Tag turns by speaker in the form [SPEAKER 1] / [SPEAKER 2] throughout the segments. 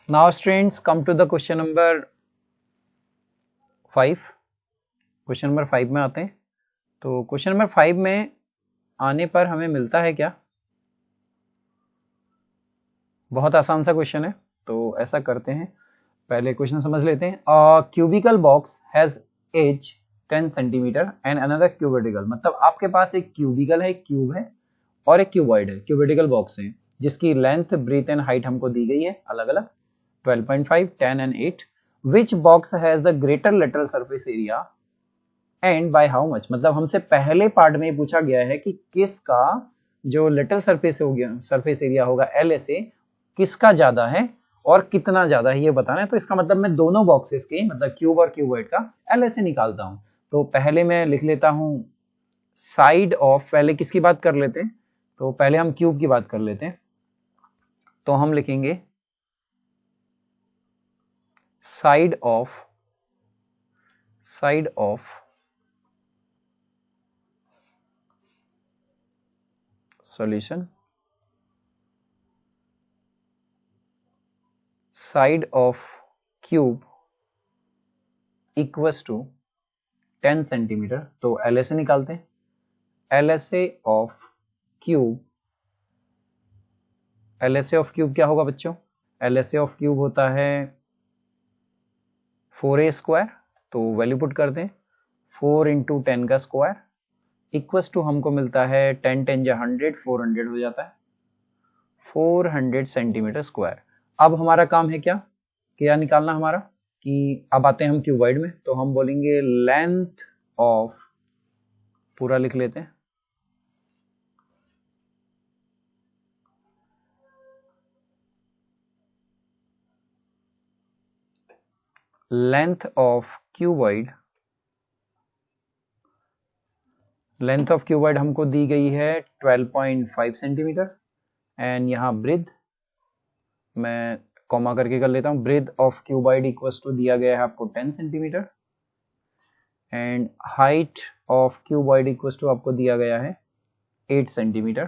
[SPEAKER 1] Now students, come to the question number 5. Question number 5 में आते हैं। तो क्वेश्चन नंबर 5 में आने पर हमें मिलता है क्या? बहुत आसान सा क्वेश्चन है, तो ऐसा करते हैं, पहले क्वेश्चन समझ लेते हैं। Cubical box has edge 10 centimetre and another cubical, मतलब आपके पास एक क्यूबिकल है, क्यूब है, और एक क्यूबॉइड है, क्यूबिकल बॉक्स है, जिसकी लेंथ, ब्रीथ एंड हाइट हमको दी गई है अलग अलग 12.5, 10 and 8। Which box has the greater lateral surface area and by how much, मतलब हमसे पहले पार्ट में पूछा गया है कि किसका जो लेटरल सरफेस हो गया, सरफेस एरिया होगा LSA, किसका ज्यादा है और कितना ज्यादा है ये बताना है। तो इसका मतलब मैं दोनों बॉक्सेस के, मतलब क्यूब और क्यूबॉइड का LSA निकालता हूं। तो पहले मैं लिख लेता हूं साइड ऑफ, पहले किसकी बात कर लेते हैं, तो पहले हम क्यूब की बात कर लेते हैं। तो हम लिखेंगे side of solution, side of cube equals to 10 centimetre. तो LSA निकालते हैं। LSA ऑफ क्यूब क्या होगा बच्चों? LSA ऑफ क्यूब होता है 4a स्क्वायर, तो वैल्यू पुट करते हैं 4 इंटू 10 का स्क्वायर इक्वल्स टू हमको मिलता है 10 10 जा 100, 400 हो जाता है, 400 सेंटीमीटर स्क्वायर। अब हमारा काम है क्या निकालना हमारा, कि अब आते हैं हम क्यूबॉइड में। तो हम बोलेंगे लेंथ ऑफ, पूरा लिख लेते हैं, लेंथ ऑफ क्यूबॉइड हमको दी गई है 12.5 सेंटीमीटर एंड यहाँ ब्रेथ मैं कॉमा करके कर लेता हूँ, breadth of cuboid equals to दिया गया है आपको 10 centimetre and height of cuboid equals to आपको दिया गया है 8 सेंटीमीटर।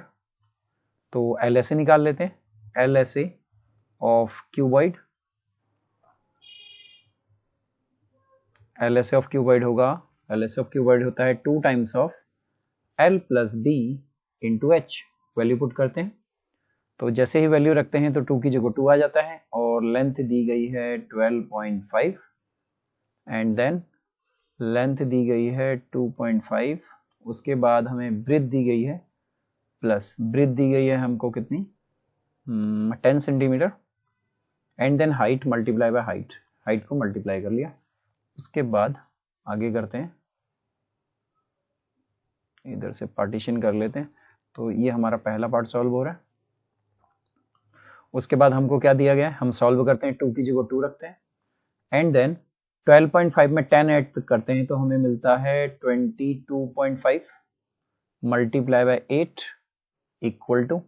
[SPEAKER 1] तो LSA निकाल लेते हैं। LSA ऑफ क्यूबॉइड होता है 2 times of L plus B into H। Value put करते हैं, तो जैसे ही वैल्यू रखते हैं तो 2 की जगह 2 आ जाता है और लेंथ दी गई है 12.5 एंड देन लेंथ दी गई है 2.5। उसके बाद हमें ब्रेथ दी गई है, प्लस ब्रेथ दी गई है हमको कितनी 10 centimetre and then height multiply by height को मल्टीप्लाई कर लिया। उसके बाद आगे करते हैं, इधर से पार्टीशन कर लेते हैं। तो ये हमारा पहला पार्ट सॉल्व हो रहा है। उसके बाद हमको क्या दिया गया है, हम सॉल्व करते हैं, 2 की जगह 2 रखते हैं एंड देन 12.5 में 10 ऐड करते हैं तो हमें मिलता है 22.5 मल्टीप्लाई बाय 8 इक्वल टू,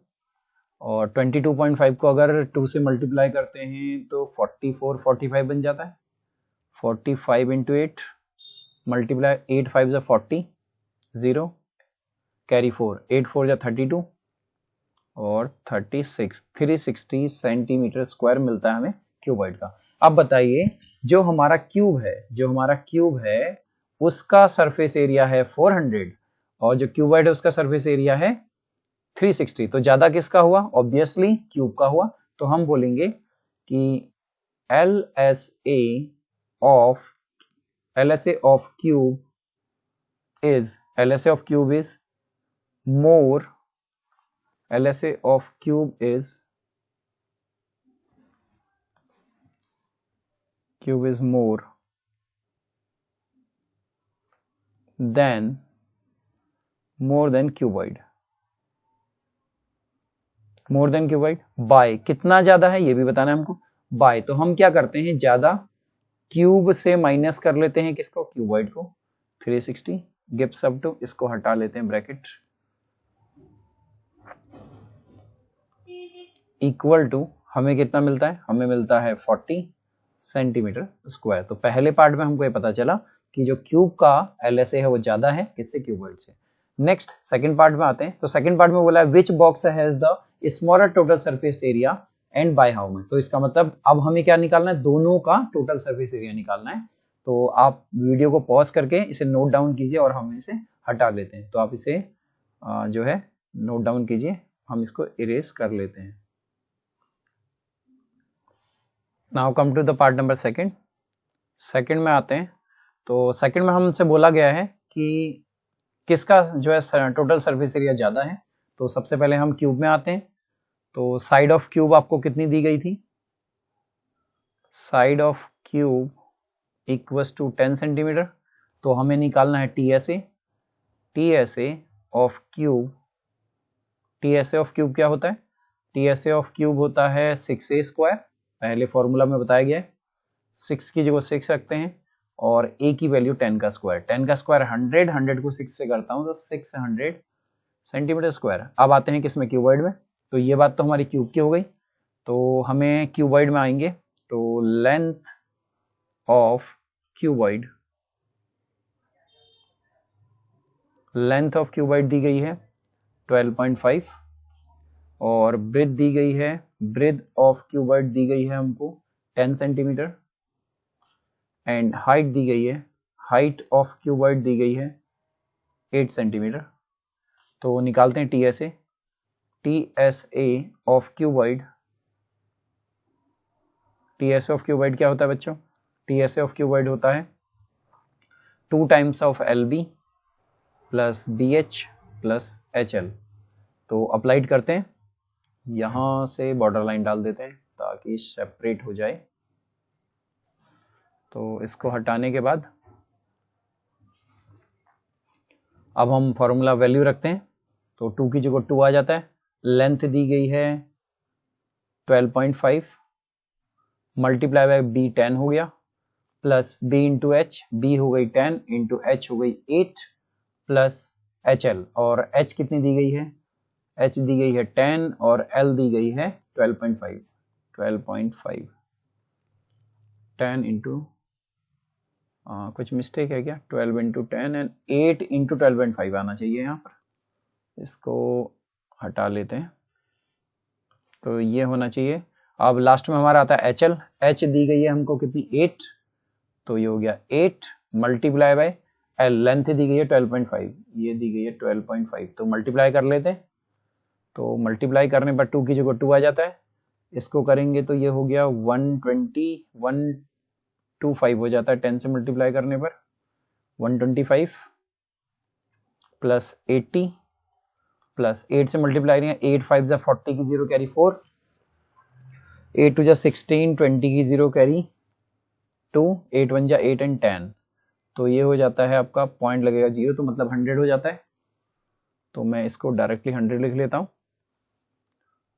[SPEAKER 1] और 22.5 को अगर 2 से मल्टीप्लाई करते हैं तो 45 बन जाता है। 45 इंटू 8 मल्टीप्लाई 8 5 जा 40, 0 कैरी 4, 8 4 जा 32 और 36, 360 सेंटीमीटर स्क्वायर मिलता है हमें क्यूबॉइड का। अब बताइए, जो हमारा क्यूब है उसका सरफेस एरिया है 400 और जो क्यूबॉइड है उसका सरफेस एरिया है 360, तो ज्यादा किसका हुआ? ऑब्वियसली क्यूब का हुआ। तो हम बोलेंगे कि LSA of cube is more LSA of cube is more than cuboid। By कितना ज्यादा है ये भी बताना है हमको, बाय। तो हम क्या करते हैं, ज्यादा क्यूब से माइनस कर लेते हैं किसको, क्यूबॉइड को, 360 गिव्स अप टू, इसको हटा लेते हैं ब्रैकेट, इक्वल टू हमें कितना मिलता है, हमें मिलता है 40 सेंटीमीटर स्क्वायर। तो पहले पार्ट में हमको ये पता चला कि जो क्यूब का LSA है वो ज्यादा है किससे, क्यूबॉइड से। नेक्स्ट सेकंड पार्ट में आते हैं। तो सेकंड पार्ट में बोला है which box has the smaller total surface area and by how में। तो इसका मतलब अब हमें क्या निकालना है, दोनों का टोटल सरफेस एरिया निकालना है। तो आप वीडियो को पॉज करके इसे नोट डाउन कीजिए और हम इसे हटा लेते हैं। तो आप इसे जो है नोट डाउन कीजिए, हम इसको इरेज कर लेते हैं। Now come to the part number second. Second में आते हैं। तो सेकंड में हमसे बोला गया है कि किसका जो है टोटल सरफेस एरिया ज़्यादा है। तो सबसे पहले हम क्यूब में आते हैं। तो साइड ऑफ क्यूब आपको कितनी दी गई थी, side of cube equals to 10 centimetre. तो हमें निकालना है TSA. TSA of cube, TSA of cube क्या होता है, टीएसए ऑफ क्यूब होता है 6a स्क्वायर, पहले फॉर्मूला में बताया गया है। 6 की जगह 6 रखते हैं और a की वैल्यू 10 का स्क्वायर, 10 का स्क्वायर 100, 100 को 6 से करता हूँ तो 600 सेंटीमीटर स्क्वायर। अब आते हैं किसमें, क्यूबॉइड में। तो ये बात तो हमारी क्यूब की हो गई। तो हमें क्यूबॉइड में आएंगे। तो length of cuboid, length of cuboid दी गई है 12.5 और ब्रेथ दी गई है, ब्रेथ ऑफ क्यूबॉइड दी गई है हमको 10 सेंटीमीटर एंड हाइट दी गई है, हाइट ऑफ क्यूबॉइड दी गई है 8 सेंटीमीटर। तो निकालते हैं TSA. TSA of cuboid, TSA of cuboid क्या होता है बच्चों, टीएसए ऑफ क्यूबॉइड होता है 2 टाइम्स ऑफ एलबी प्लस बीएच प्लस एचएल। तो अप्लाइड करते हैं, यहाँ से बॉर्डर लाइन डाल देते हैं ताकि सेपरेट हो जाए। तो इसको हटाने के बाद अब हम फॉर्मूला वैल्यू रखते हैं। तो 2 की जगह 2 आ जाता है। लेंथ दी गई है 12.5 मल्टीप्लाई बाय बी 10 हो गया plus b into h, b हो गई 10 इंटू एच हो गई 8 प्लस एच एल, और एच कितनी दी गई है, एच दी गई है 10 और एल दी गई है 12.5। 12.5 10 इंटू कुछ मिस्टेक है क्या, 12 इंटू 10 एंड 8 इंटू 12.5 आना चाहिए यहाँ पर। इसको हटा लेते हैं। तो ये होना चाहिए। अब लास्ट में हमारा आता है एच एल। एच दी गई है हमको कितनी 8, तो ये हो गया 8 मल्टीप्लाई बाय एल, लेंथ दी गई है 12.5, ये दी गई है 12.5। तो मल्टीप्लाई कर लेते हैं। तो मल्टीप्लाई करने पर 2 की जगह 2 आ जाता है। इसको करेंगे तो ये हो गया 120, 125 हो जाता है 10 से मल्टीप्लाई करने पर। 125 प्लस 80 प्लस 8 से मल्टीप्लाई करेंगे, 8 5 जा 40 की 0 कैरी 4, 8 2 जा 16, 20 की 0 कैरी 2, 8 1 जा 8 एंड 10। तो ये हो जाता है आपका पॉइंट लगेगा 0, तो मतलब 100 हो जाता है। तो मैं इसको डायरेक्टली 100 लिख लेता हूँ।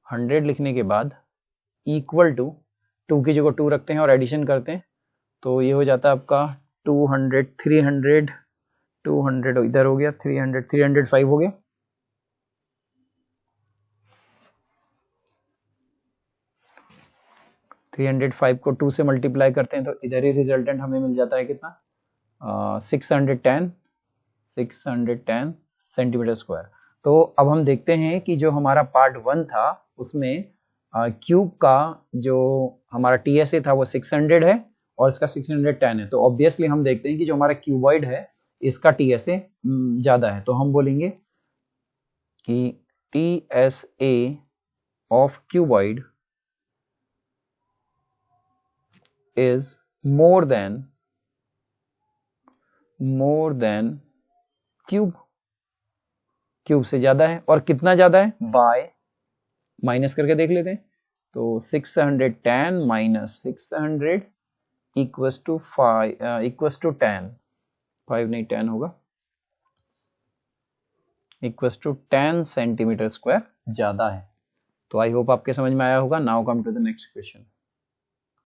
[SPEAKER 1] 100 लिखने के बाद इक्वल टू 2 की जगह 2 रखते हैं और एडिशन करते हैं। तो ये हो जाता है आपका 200, 300, 200 इधर हो गया, 300, 305 हो गया। थ्री 305 को 2 से मल्टीप्लाई करते हैं तो इधर ही रिजल्टेंट हमें मिल जाता है कितना, 610 सेंटीमीटर स्क्वायर। तो अब हम देखते हैं कि जो हमारा पार्ट 1 था उसमें क्यूब का जो हमारा टीएसए था वो 600 है और इसका 610 है। तो ऑब्वियसली हम देखते हैं कि जो हमारा क्यूबॉइड है इसका टीएसए ज़्यादा है। तो हम बोलेंगे कि TSA of cuboid is more than cube, cube से ज्यादा है। और कितना ज्यादा है, बाय, माइनस करके देख लेते हैं। तो 610 minus 600 equals to 5 equals to 10, 5 नहीं 10 होगा, इक्वल्स टू 10 सेंटीमीटर स्क्वायर ज्यादा है। तो आई होप आपके समझ में आया होगा। Now come to the next question.